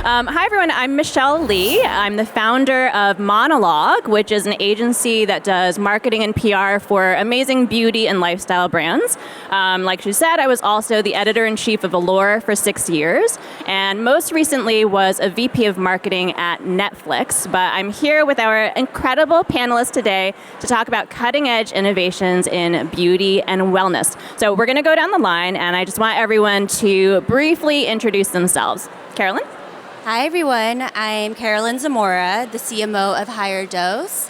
Hi, everyone. I'm Michelle Lee. I'm the founder of Monologue, which is an agency that does marketing and PR for amazing beauty and lifestyle brands. Like she said, I was also the editor-in-chief of Allure for 6 years, and most recently was a VP of marketing at Netflix. But I'm here with our incredible panelists today to talk about cutting-edge innovations in beauty and wellness. So we're going to go down the line, and I just want everyone to briefly introduce themselves. Karalyn? Hi everyone, I'm Karalyn Zamora, the CMO of HigherDOSE.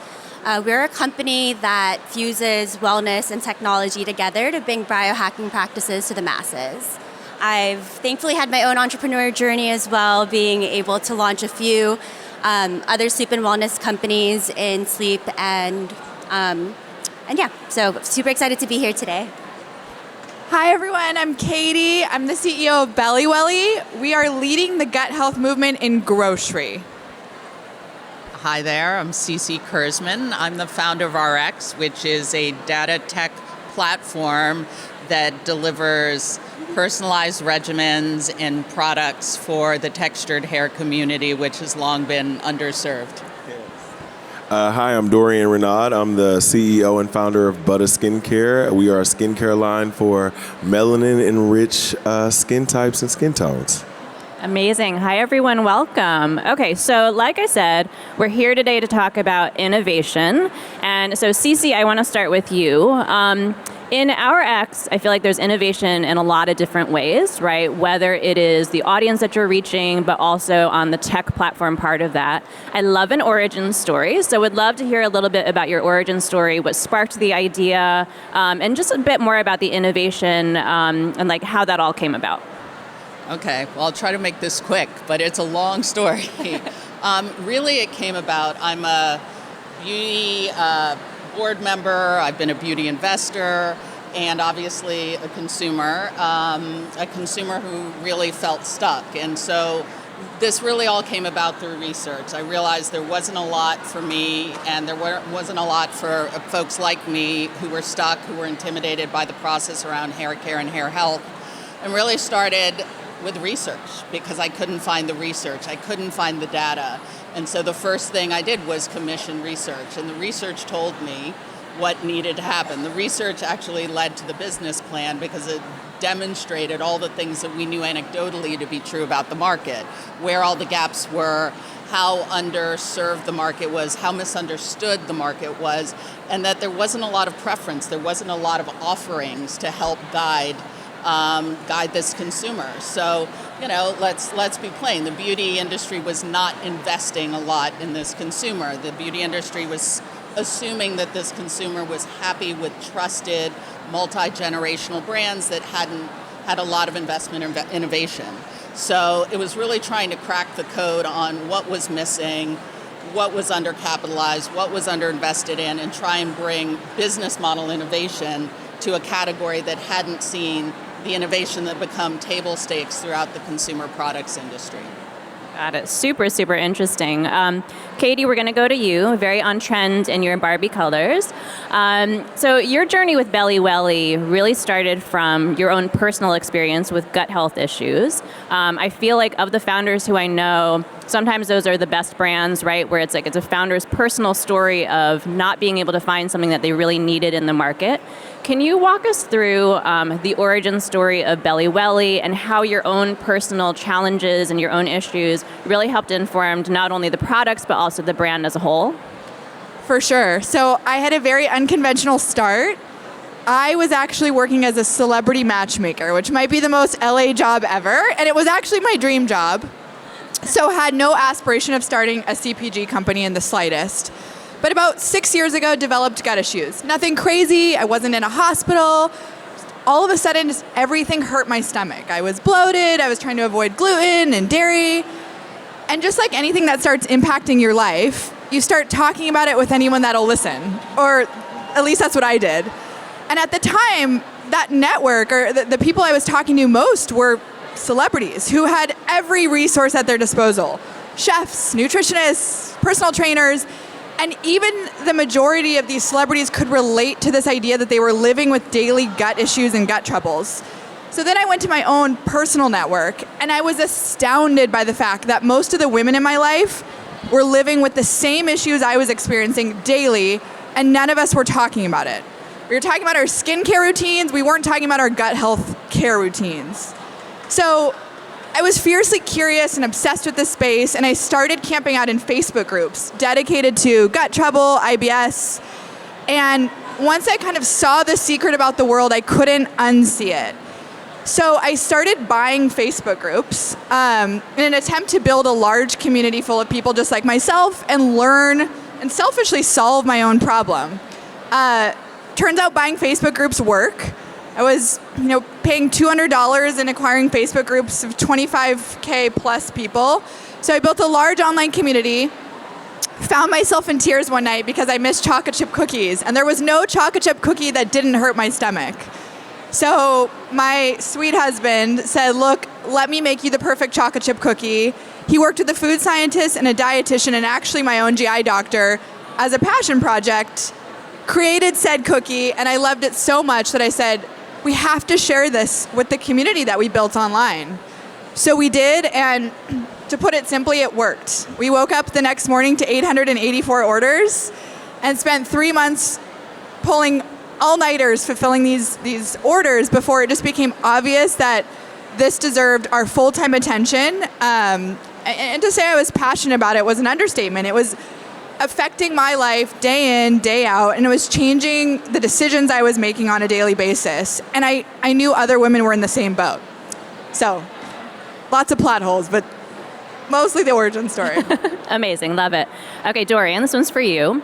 We're a company that fuses wellness and technology together to bring biohacking practices to the masses. I've thankfully had my own entrepreneur journey as well, being able to launch a few other sleep and wellness companies in sleep and yeah, so super excited to be here today. Hi everyone, I'm Katie. I'm the CEO of BelliWelli. We are leading the gut health movement in grocery. Hi there, I'm Ceci Kurzman. I'm the founder of OurX, which is a data tech platform that delivers personalized regimens and products for the textured hair community, which has long been underserved. Hi, I'm Dorion Renaud. I'm the CEO and founder of Buttah Skincare. We are a skincare line for melanin-enriched skin types and skin tones. Amazing. Hi, everyone. Welcome. Okay, so like I said, we're here today to talk about innovation. And so, Ceci, I want to start with you. In OurX, I feel like there's innovation in a lot of different ways, right? Whether it is the audience that you're reaching, but also on the tech platform part of that. I love an origin story, so would love to hear a little bit about your origin story, what sparked the idea, and just a bit more about the innovation and like how that all came about. Okay, well, I'll try to make this quick, but it's a long story. Really, it came about, I'm a beauty board member, I've been a beauty investor, and obviously a consumer who really felt stuck. And so this really all came about through research. I realized there wasn't a lot for me, and there wasn't a lot for folks like me who were stuck, who were intimidated by the process around hair care and hair health, and really started with research because I couldn't find the research, I couldn't find the data. And so the first thing I did was commission research, and the research told me what needed to happen. The research actually led to the business plan because it demonstrated all the things that we knew anecdotally to be true about the market, where all the gaps were, how underserved the market was, how misunderstood the market was, and that there wasn't a lot of preference, there wasn't a lot of offerings to help guide this consumer. So, you know, let's be plain. The beauty industry was not investing a lot in this consumer. The beauty industry was assuming that this consumer was happy with trusted, multi-generational brands that hadn't had a lot of investment in innovation. So it was really trying to crack the code on what was missing, what was undercapitalized, what was underinvested in, and try and bring business model innovation to a category that hadn't seen the innovation that become table stakes throughout the consumer products industry. Got it. Super, super interesting. Katie, we're going to go to you, very on trend in your Barbie colors. So your journey with BelliWelli really started from your own personal experience with gut health issues. I feel like of the founders who I know, sometimes those are the best brands, right? Where it's like it's a founder's personal story of not being able to find something that they really needed in the market. Can you walk us through the origin story of BelliWelli and how your own personal challenges and your own issues really helped inform not only the products, but also the brand as a whole? For sure. So I had a very unconventional start. I was actually working as a celebrity matchmaker, which might be the most LA job ever, and it was actually my dream job. So had no aspiration of starting a CPG company in the slightest. But about 6 years ago, developed gut issues. Nothing crazy, I wasn't in a hospital. All of a sudden, just everything hurt my stomach. I was bloated, I was trying to avoid gluten and dairy. And just like anything that starts impacting your life, you start talking about it with anyone that'll listen. Or at least that's what I did. And at the time, that network, or the people I was talking to most were celebrities who had every resource at their disposal. Chefs, nutritionists, personal trainers. And even the majority of these celebrities could relate to this idea that they were living with daily gut issues and gut troubles. So then I went to my own personal network, and I was astounded by the fact that most of the women in my life were living with the same issues I was experiencing daily, and none of us were talking about it. We were talking about our skincare routines. We weren't talking about our gut health care routines. So I was fiercely curious and obsessed with this space, and I started camping out in Facebook groups dedicated to gut trouble, IBS, and once I kind of saw the secret about the world, I couldn't unsee it. So I started buying Facebook groups in an attempt to build a large community full of people just like myself and learn and selfishly solve my own problem. Turns out buying Facebook groups work. I was, paying $200 and acquiring Facebook groups of 25K plus people. So I built a large online community, found myself in tears one night because I missed chocolate chip cookies, and there was no chocolate chip cookie that didn't hurt my stomach. So my sweet husband said, look, let me make you the perfect chocolate chip cookie. He worked with a food scientist and a dietitian and actually my own GI doctor as a passion project, created said cookie, and I loved it so much that I said, we have to share this with the community that we built online. So we did, and to put it simply, it worked. We woke up the next morning to 884 orders and spent 3 months pulling all-nighters fulfilling these orders before it just became obvious that this deserved our full-time attention. And to say I was passionate about it was an understatement. It was affecting my life day in, day out, and it was changing the decisions I was making on a daily basis. And I knew other women were in the same boat. So, lots of plot holes, but mostly the origin story. Amazing, love it. Okay, Dorion, this one's for you.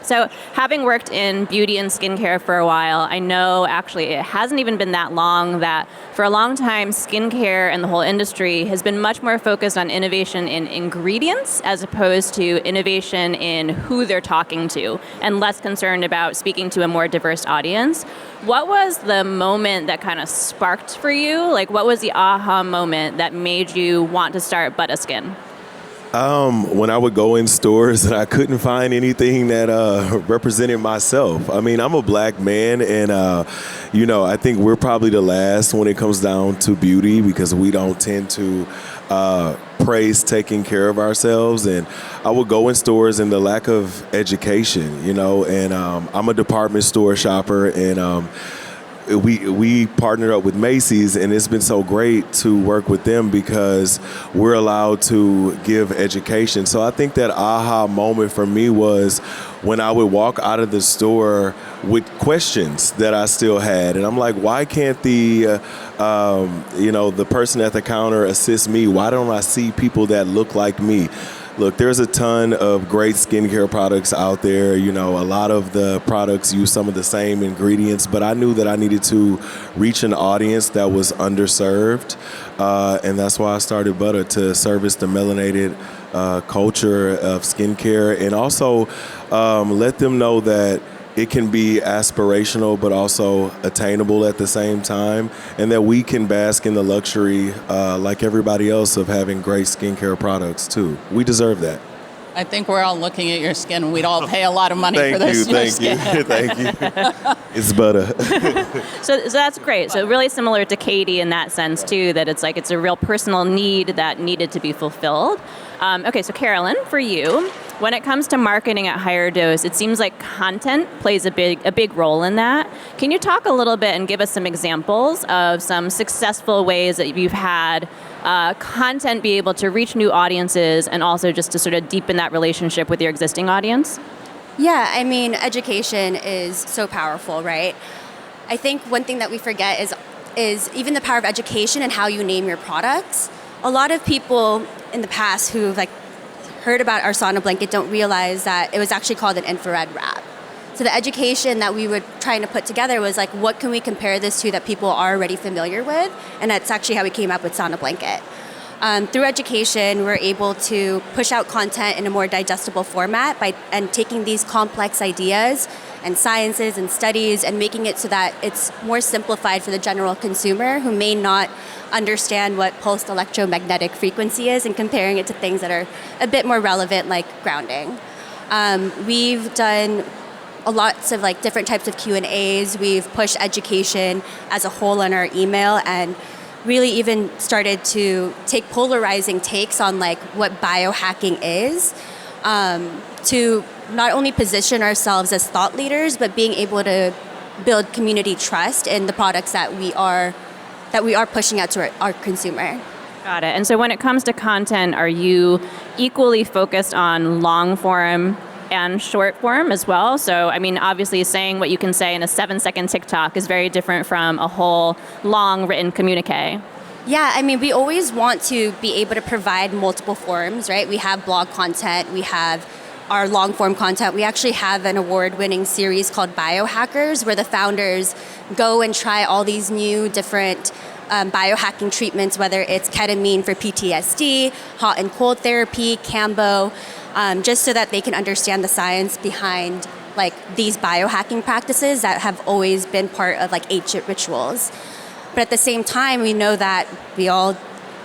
So having worked in beauty and skincare for a while, I know actually it hasn't even been that long that for a long time, skincare and the whole industry has been much more focused on innovation in ingredients as opposed to innovation in who they're talking to and less concerned about speaking to a more diverse audience. What was the moment that kind of sparked for you? Like, what was the aha moment that made you want to start Buttah Skin? When I would go in stores and I couldn't find anything that represented myself. I mean, I'm a black man, and I think we're probably the last when it comes down to beauty because we don't tend to praise taking care of ourselves. And I would go in stores and the lack of education, and I'm a department store shopper, and we partnered up with Macy's, and it's been so great to work with them because we're allowed to give education. So I think that aha moment for me was when I would walk out of the store with questions that I still had. And I'm like, why can't the person at the counter assist me? Why don't I see people that look like me? Look, there's a ton of great skincare products out there. A lot of the products use some of the same ingredients, but I knew that I needed to reach an audience that was underserved. And that's why I started Buttah, to service the melanated culture of skincare and also let them know that it can be aspirational but also attainable at the same time, and that we can bask in the luxury like everybody else of having great skincare products too. We deserve that. I think we're all looking at your skin. We'd all pay a lot of money for this. Thank you. It's Buttah. So that's great. So really similar to Katie in that sense too, that it's like it's a real personal need that needed to be fulfilled. Okay, so Karalyn, for you, when it comes to marketing at HigherDOSE, it seems like content plays a big role in that. Can you talk a little bit and give us some examples of some successful ways that you've had content be able to reach new audiences and also just to sort of deepen that relationship with your existing audience? Yeah, I mean, education is so powerful, right? I think one thing that we forget is even the power of education and how you name your products. A lot of people in the past who've heard about our sauna blanket don't realize that it was actually called an infrared wrap. So the education that we were trying to put together was what can we compare this to that people are already familiar with? And that's actually how we came up with sauna blanket. Through education, we're able to push out content in a more digestible format and taking these complex ideas and sciences and studies and making it so that it's more simplified for the general consumer who may not understand what pulsed electromagnetic frequency is and comparing it to things that are a bit more relevant like grounding. We've done lots of like different types of Q&As. We've pushed education as a whole on our email, and really even started to take polarizing takes on like what biohacking is, to not only position ourselves as thought leaders, but being able to build community trust in the products that we are pushing out to our consumer. Got it. And so when it comes to content, are you equally focused on long form and short form as well? So, I mean, obviously saying what you can say in a 7-second TikTok is very different from a whole long written communique. Yeah, I mean, we always want to be able to provide multiple forms, right? We have blog content, we have our long form content. We actually have an award-winning series called Biohackers, where the founders go and try all these new different biohacking treatments, whether it's ketamine for PTSD, hot and cold therapy, Cambo, just so that they can understand the science behind like these biohacking practices that have always been part of like ancient rituals. But at the same time, we know that we all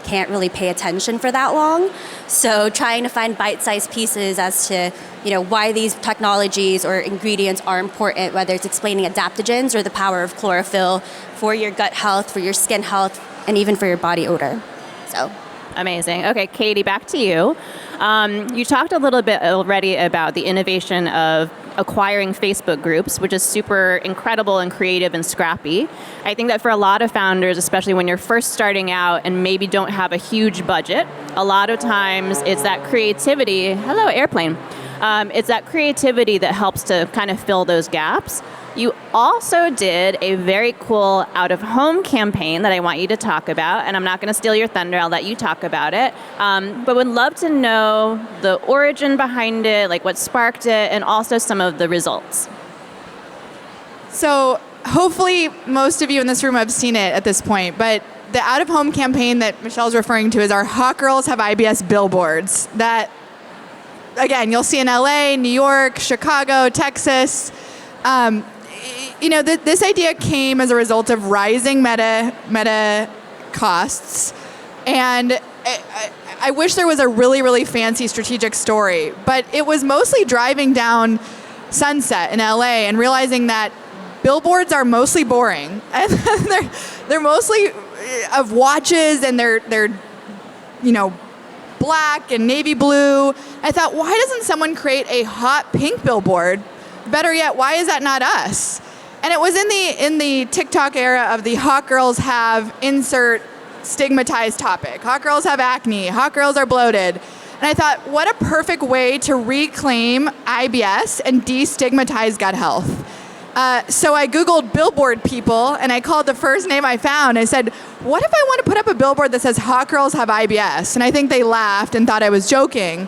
can't really pay attention for that long. So trying to find bite-sized pieces as to, you know, why these technologies or ingredients are important, whether it's explaining adaptogens or the power of chlorophyll for your gut health, for your skin health, and even for your body odor. So amazing. Okay, Katie, back to you. You talked a little bit already about the innovation of acquiring Facebook groups, which is super incredible and creative and scrappy. I think that for a lot of founders, especially when you're first starting out and maybe don't have a huge budget, a lot of times it's that creativity. Hello, airplane. It's that creativity that helps to kind of fill those gaps. You also did a very cool out-of-home campaign that I want you to talk about, and I'm not going to steal your thunder. I'll let you talk about it. But would love to know the origin behind it, like what sparked it, and also some of the results. So hopefully most of you in this room have seen it at this point, but the out-of-home campaign that Michelle's referring to is our Hot Girls Have IBS billboards that, again, you'll see in LA, New York, Chicago, Texas. You know, this idea came as a result of rising meta costs, and I wish there was a really, really fancy strategic story, but it was mostly driving down Sunset in LA and realizing that billboards are mostly boring, and they're mostly of watches, and they're you know, black and navy blue. I thought, why doesn't someone create a hot pink billboard? Better yet, why is that not us? And it was in the TikTok era of the hot girls have insert stigmatized topic. Hot girls have acne. Hot girls are bloated. And I thought, what a perfect way to reclaim IBS and destigmatize gut health. So I Googled billboard people, and I called the first name I found. I said, what if I want to put up a billboard that says hot girls have IBS? And I think they laughed and thought I was joking.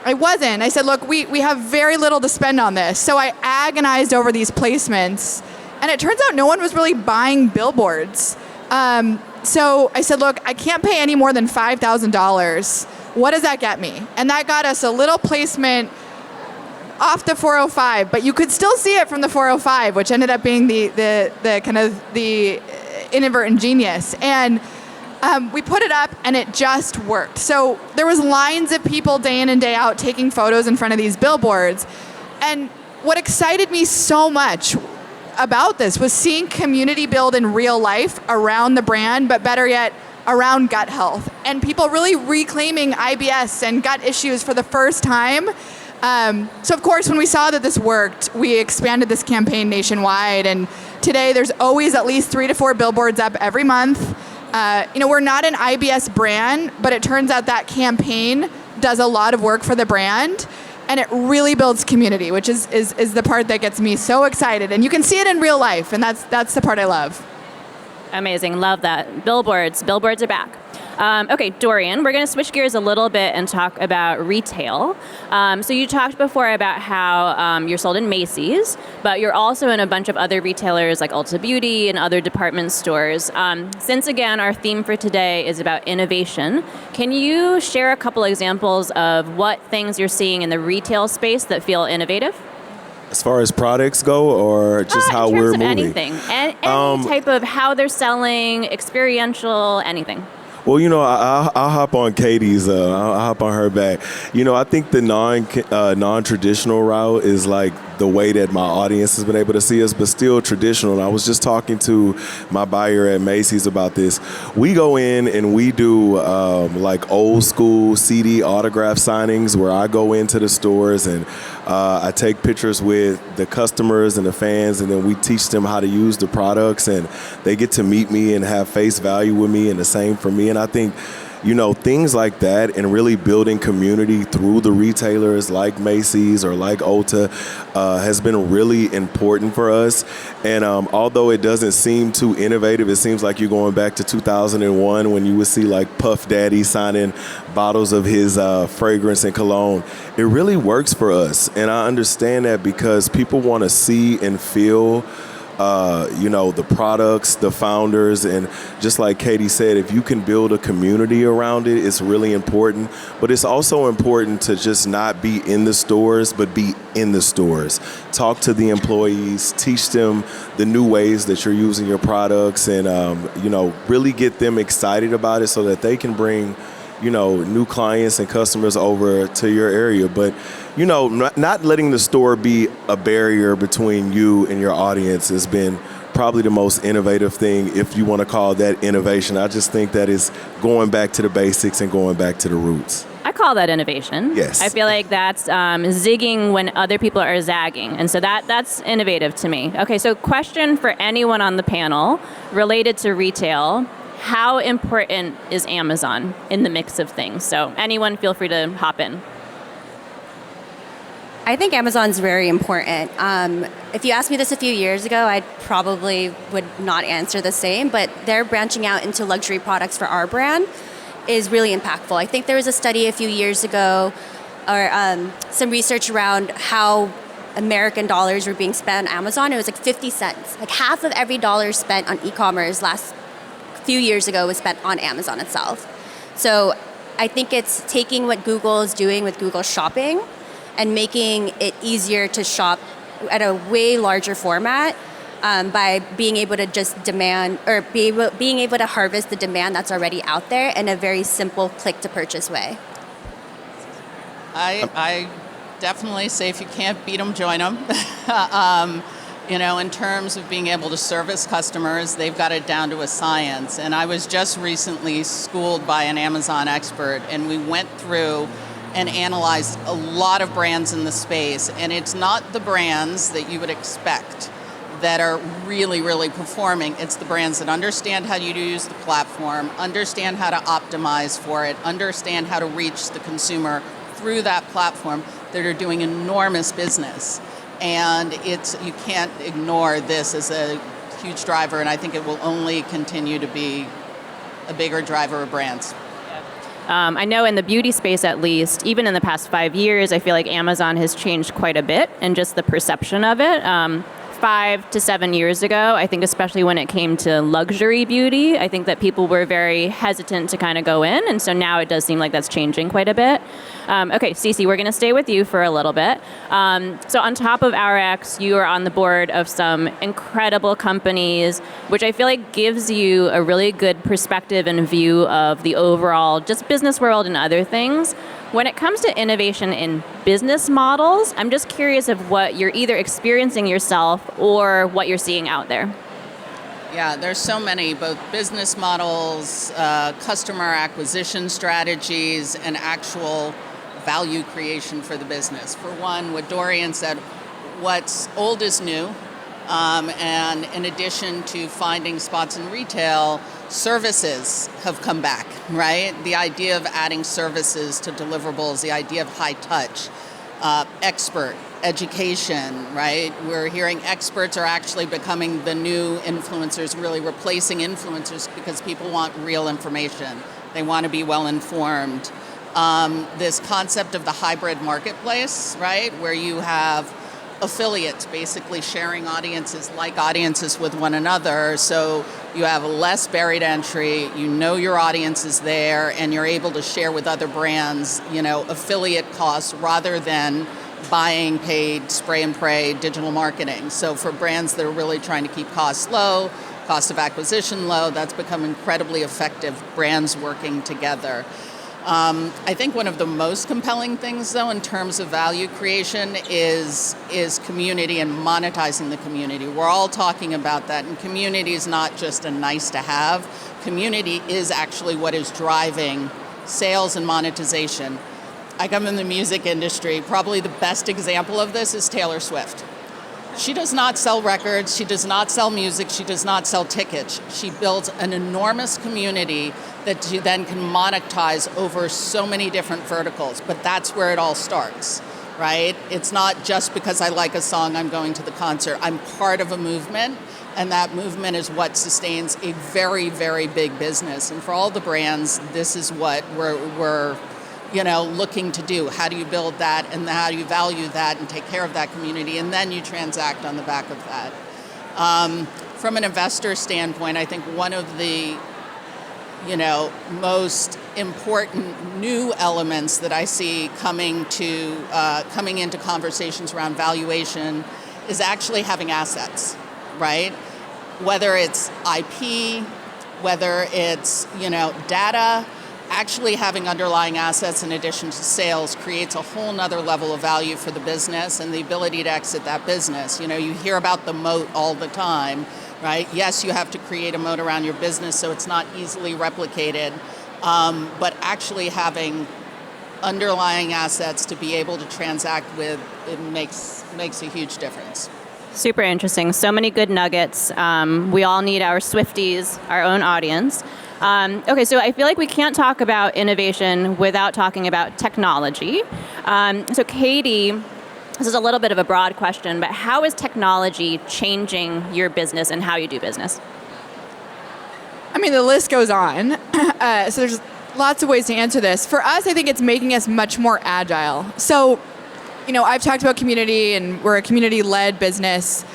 I wasn't. I said, look, we have very little to spend on this. So I agonized over these placements, and it turns out no one was really buying billboards. So I said, look, I can't pay any more than $5,000. What does that get me? And that got us a little placement off the 405, but you could still see it from the 405, which ended up being the kind of the inadvertent genius. And we put it up, and it just worked. So there was lines of people day in and day out taking photos in front of these billboards. And what excited me so much about this was seeing community build in real life around the brand, but better yet, around gut health. And people really reclaiming IBS and gut issues for the first time. So of course, when we saw that this worked, we expanded this campaign nationwide. And today there's always at least 3 to 4 billboards up every month. You know, we're not an IBS brand, but it turns out that campaign does a lot of work for the brand, and it really builds community, which is the part that gets me so excited. And you can see it in real life, and that's the part I love. Amazing. Love that. Billboards are back. Okay, Dorion, we're going to switch gears a little bit and talk about retail. So you talked before about how you're sold in Macy's, but you're also in a bunch of other retailers like Ulta Beauty and other department stores. Since, again, our theme for today is about innovation, can you share a couple examples of what things you're seeing in the retail space that feel innovative? As far as products go, or just how we're moving? Anything. Any type of how they're selling, experiential, anything. Well, you know, I'll hop on Katie's. I'll hop on her back. You know, I think the non-traditional route is like the way that my audience has been able to see us, but still traditional. And I was just talking to my buyer at Macy's about this. We go in and we do like old school CD autograph signings where I go into the stores and I take pictures with the customers and the fans, and then we teach them how to use the products, and they get to meet me and have face value with me, and the same for me. And I think, you know, things like that and really building community through the retailers like Macy's or like Ulta has been really important for us. And although it doesn't seem too innovative, it seems like you're going back to 2001 when you would see like Puff Daddy signing bottles of his fragrance and cologne. It really works for us. And I understand that because people want to see and feel you know, the products, the founders, and just like Katie said, if you can build a community around it, it's really important. But it's also important to just not be in the stores, but be in the stores. Talk to the employees, teach them the new ways that you're using your products, and you know, really get them excited about it so that they can bring, you know, new clients and customers over to your area. But, you know, not letting the store be a barrier between you and your audience has been probably the most innovative thing, if you want to call that innovation. I just think that is going back to the basics and going back to the roots. I call that innovation. Yes. I feel like that's zigging when other people are zagging. And so that's innovative to me. Okay, so question for anyone on the panel related to retail. How important is Amazon in the mix of things? So anyone feel free to hop in. I think Amazon's very important. If you asked me this a few years ago, I probably would not answer the same, but they're branching out into luxury products for our brand is really impactful. I think there was a study a few years ago, or some research around how American dollars were being spent on Amazon. It was like 50 cents. Like half of every dollar spent on e-commerce last few years ago was spent on Amazon itself. So I think it's taking what Google is doing with Google Shopping and making it easier to shop at a way larger format by being able to just demand or being able to harvest the demand that's already out there in a very simple click to purchase way. I definitely say if you can't beat them, join them. You know, in terms of being able to service customers, they've got it down to a science. And I was just recently schooled by an Amazon expert, and we went through and analyzed a lot of brands in the space. And it's not the brands that you would expect that are really, really performing. It's the brands that understand how to use the platform, understand how to optimize for it, understand how to reach the consumer through that platform, that are doing enormous business. And you can't ignore this as a huge driver, and I think it will only continue to be a bigger driver of brands. I know in the beauty space, at least, even in the past 5 years, I feel like Amazon has changed quite a bit and just the perception of it. 5 to 7 years ago, I think especially when it came to luxury beauty, I think that people were very hesitant to kind of go in. And so now it does seem like that's changing quite a bit. Okay, Ceci, we're going to stay with you for a little bit. So on top of OurX, you are on the board of some incredible companies, which I feel like gives you a really good perspective and view of the overall just business world and other things. When it comes to innovation in business models, I'm just curious of what you're either experiencing yourself or what you're seeing out there. Yeah, there's so many, both business models, customer acquisition strategies, and actual value creation for the business. For one, what Dorion said, what's old is new. And in addition to finding spots in retail, services have come back, right? The idea of adding services to deliverables, the idea of high touch, expert education, right? We're hearing experts are actually becoming the new influencers, really replacing influencers because people want real information. They want to be well informed. This concept of the hybrid marketplace, right? Where you have affiliates basically sharing audiences with one another, so you have less buried entry, you know your audience is there, and you're able to share with other brands, you know, affiliate costs rather than buying paid spray and pray digital marketing. So for brands that are really trying to keep costs low, cost of acquisition low, that's become incredibly effective, brands working together. I think one of the most compelling things, though, in terms of value creation is community and monetizing the community. We're all talking about that, and community is not just a nice to have. Community is actually what is driving sales and monetization. I come in the music industry. Probably the best example of this is Taylor Swift. She does not sell records, she does not sell music, she does not sell tickets. She builds an enormous community that she then can monetize over so many different verticals. But that's where it all starts, right? It's not just because I like a song, I'm going to the concert. I'm part of a movement, and that movement is what sustains a very, very big business. And for all the brands, this is what we're looking to do. How do you build that, and how do you value that and take care of that community, and then you transact on the back of that. From an investor standpoint, I think one of the most important new elements that I see coming into conversations around valuation is actually having assets, right? Whether it's IP, whether it's data. Actually having underlying assets in addition to sales creates a whole nother level of value for the business and the ability to exit that business. You hear about the moat all the time, right? Yes, you have to create a moat around your business so it's not easily replicated, but actually having underlying assets to be able to transact with, it makes a huge difference. Super interesting. So many good nuggets. We all need our Swifties, our own audience. Okay, so I feel like we can't talk about innovation without talking about technology. So Katie, this is a little bit of a broad question, but how is technology changing your business and how you do business? I mean, the list goes on. So there's lots of ways to answer this. For us, I think it's making us much more agile. So, I've talked about community, and we're a community-led business.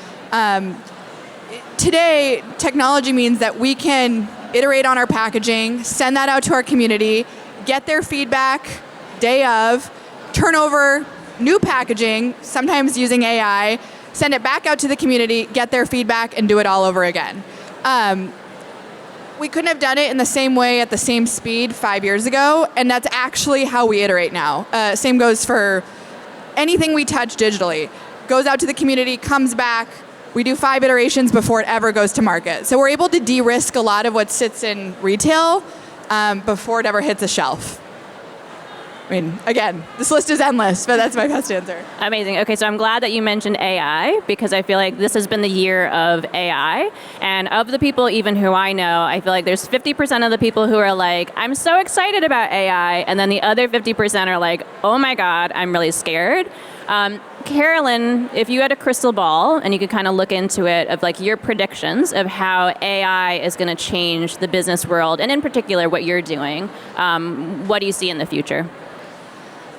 Today, technology means that we can iterate on our packaging, send that out to our community, get their feedback day of, turn over new packaging, sometimes using AI, send it back out to the community, get their feedback, and do it all over again. We couldn't have done it in the same way at the same speed 5 years ago, and that's actually how we iterate now. Same goes for anything we touch digitally. Goes out to the community, comes back. We do 5 iterations before it ever goes to market. So we're able to de-risk a lot of what sits in retail before it ever hits a shelf. I mean, again, this list is endless, but that's my best answer. Amazing. Okay, so I'm glad that you mentioned AI because I feel like this has been the year of AI. And of the people even who I know, I feel like there's 50% of the people who are like, I'm so excited about AI. And then the other 50% are like, oh my God, I'm really scared. Karalyn, if you had a crystal ball and you could kind of look into it of like your predictions of how AI is going to change the business world, and in particular what you're doing, what do you see in the future?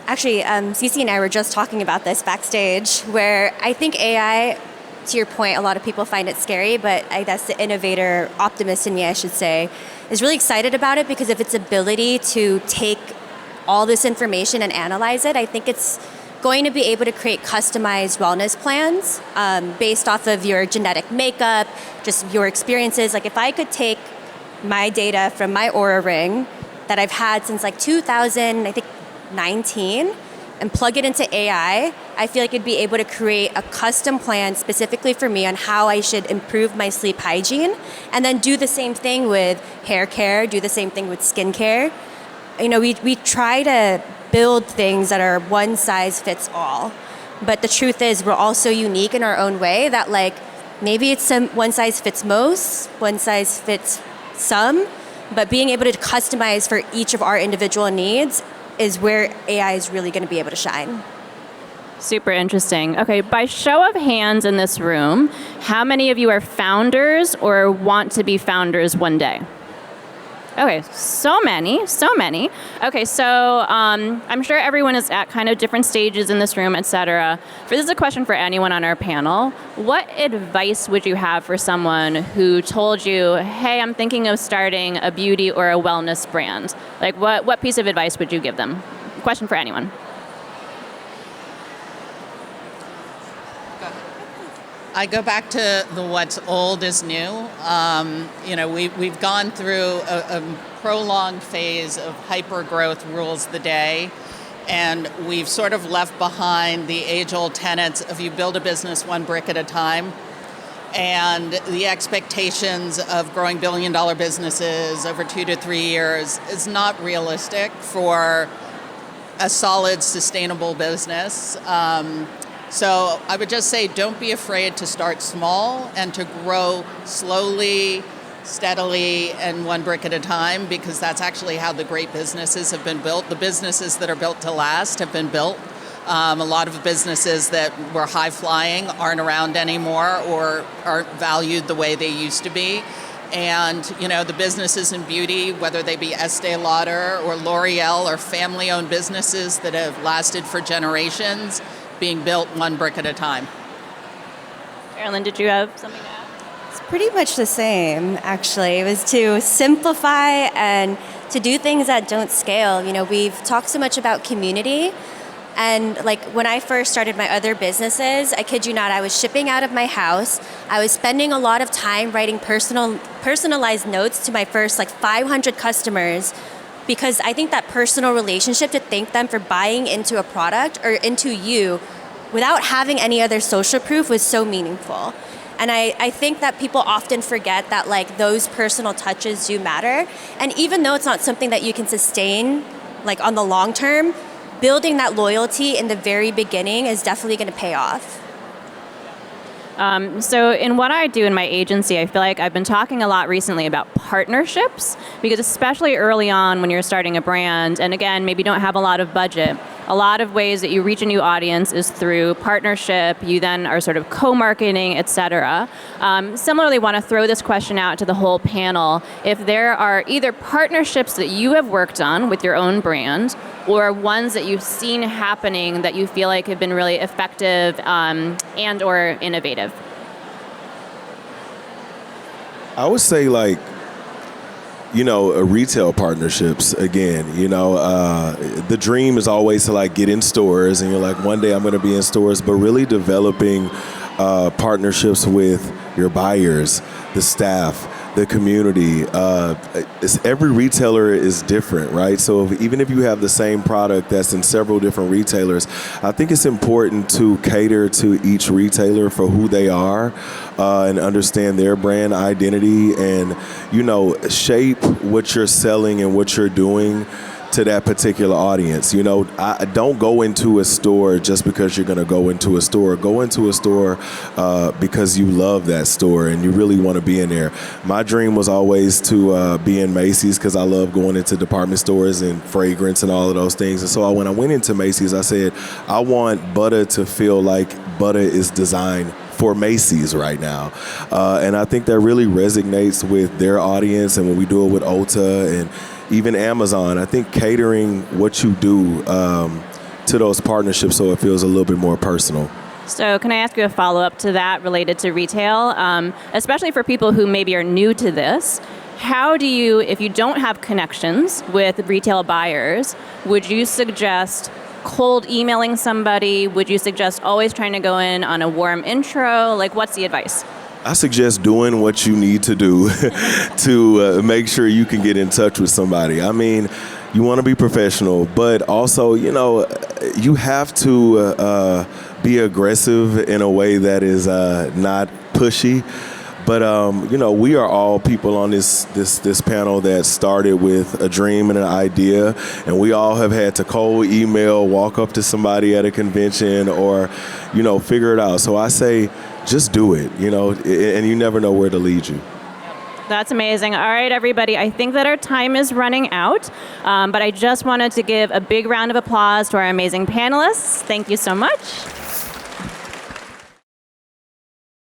Actually, Ceci and I were just talking about this backstage, where I think AI, to your point, a lot of people find it scary, but I guess the innovator, optimist in me, I should say, is really excited about it because of its ability to take all this information and analyze it. I think it's going to be able to create customized wellness plans based off of your genetic makeup, just your experiences. Like if I could take my data from my Oura Ring that I've had since like 2019 and plug it into AI, I feel like it'd be able to create a custom plan specifically for me on how I should improve my sleep hygiene, and then do the same thing with hair care, do the same thing with skin care. We try to build things that are one size fits all. But the truth is we're all so unique in our own way that like maybe it's one size fits most, one size fits some, but being able to customize for each of our individual needs is where AI is really going to be able to shine. Super interesting. Okay, by show of hands in this room, how many of you are founders or want to be founders one day? Okay, so many. Okay, so I'm sure everyone is at kind of different stages in this room, etc. This is a question for anyone on our panel. What advice would you have for someone who told you, hey, I'm thinking of starting a beauty or a wellness brand? Like, what piece of advice would you give them? Question for anyone. I go back to the what's old is new. We've gone through prolonged phase of hyper growth rules the day. And we've sort of left behind the age-old tenets of you build a business one brick at a time. And the expectations of growing billion-dollar businesses over 2 to 3 years is not realistic for a solid, sustainable business. So I would just say don't be afraid to start small and to grow slowly, steadily, and one brick at a time, because that's actually how the great businesses have been built. The businesses that are built to last have been built. A lot of businesses that were high-flying aren't around anymore or aren't valued the way they used to be. And, the businesses in beauty, whether they be Estee Lauder or L'Oreal or family-owned businesses that have lasted for generations, being built one brick at a time. Karalyn, did you have something to add? It's pretty much the same, actually. It was to simplify and to do things that don't scale. We've talked so much about community. And when I first started my other businesses, I kid you not, I was shipping out of my house. I was spending a lot of time writing personalized notes to my first 500 customers, because I think that personal relationship, to thank them for buying into a product or into you without having any other social proof, was so meaningful. And I think that people often forget that those personal touches do matter. And even though it's not something that you can sustain on the long term, building that loyalty in the very beginning is definitely going to pay off. So in what I do in my agency, I feel like I've been talking a lot recently about partnerships, because especially early on when you're starting a brand, and again, maybe don't have a lot of budget, a lot of ways that you reach a new audience is through partnership. You then are sort of co-marketing, et cetera. Similarly, want to throw this question out to the whole panel. If there are either partnerships that you have worked on with your own brand, or ones that you've seen happening that you feel like have been really effective and or innovative? I would say retail partnerships again. The dream is always to get in stores, and you're one day I'm going to be in stores, but really developing partnerships with your buyers, the staff, the community. Every retailer is different, right? So even if you have the same product that's in several different retailers, I think it's important to cater to each retailer for who they are and understand their brand identity and, shape what you're selling and what you're doing to that particular audience. I don't go into a store just because you're going to go into a store. Go into a store because you love that store and you really want to be in there. My dream was always to be in Macy's, because I love going into department stores and fragrance and all of those things. And so when I went into Macy's, I said, I want Buttah to feel like Buttah is designed for Macy's right now. And I think that really resonates with their audience. And when we do it with Ulta and even Amazon, I think catering what you do to those partnerships so it feels a little bit more personal. So can I ask you a follow-up to that related to retail, especially for people who maybe are new to this? How do you, if you don't have connections with retail buyers, would you suggest cold emailing somebody? Would you suggest always trying to go in on a warm intro? What's the advice? I suggest doing what you need to do to make sure you can get in touch with somebody. I mean, you want to be professional, but also, you have to be aggressive in a way that is not pushy. But, we are all people on this panel that started with a dream and an idea, and we all have had to cold email, walk up to somebody at a convention, or, figure it out. So I say, just do it, and you never know where to lead you. That's amazing. All right, everybody. I think that our time is running out, but I just wanted to give a big round of applause to our amazing panelists. Thank you so much.